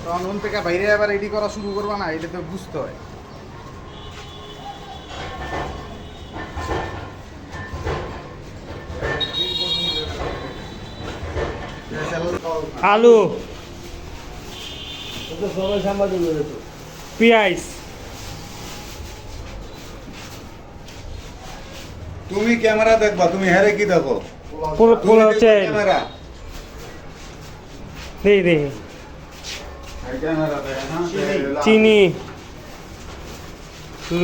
তখন থেকে বাইরে আবার এডি করা শুরু করবা না, এটা তো বুঝতে হয়। আলু, পেঁয়াজ, তুমি ক্যামেরা দেখবা, তুমি হেরে কি দেখো? পোলাও চাল, ক্যামেরা দেখি ক্যামেরা দেখে না, চিনি,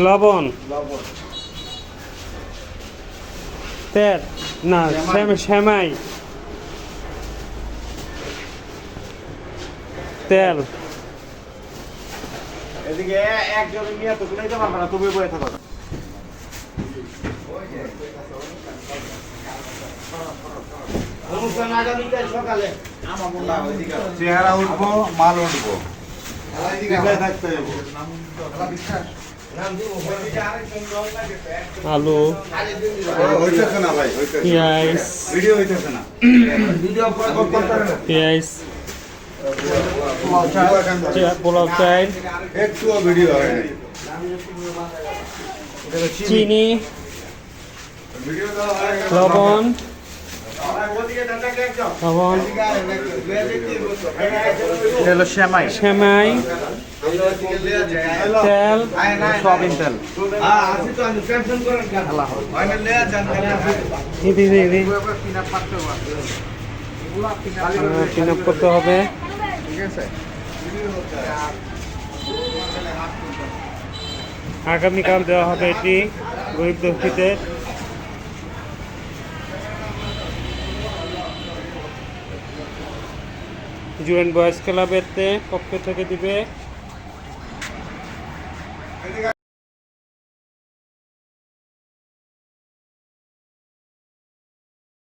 লবণ, তেল, না সেমাই, তেল, এদিকে একজন নিয়ে তো তুলে যাবা না, তুমি বসে থাকো। অনুষ্ঠান আগামীকাল সকালে আমার মনে হয় চেহারা উঠবো, মাল উঠবো, থাকতে হবে। আলু, হইতেছে না ভাই, পেঁয়াজ, ভিডিও হইতেছে না। পেঁয়াজ, পোলাও চাল, একটুও ভিডিও হয় নাই। চিনি, ভিডিও দেওয়া হয় নাই। লবণ, লবণ, হলো সেমাই, সেমাই, তেল, সয়াবিন তেল। পিন আপ করতে হবে। ঠিক আছে, আগামীকাল দেওয়া হবে এটি গরিব দুঃখীদের। জুয়েন বয়েজ ক্লাবের পক্ষ থেকে দিবে।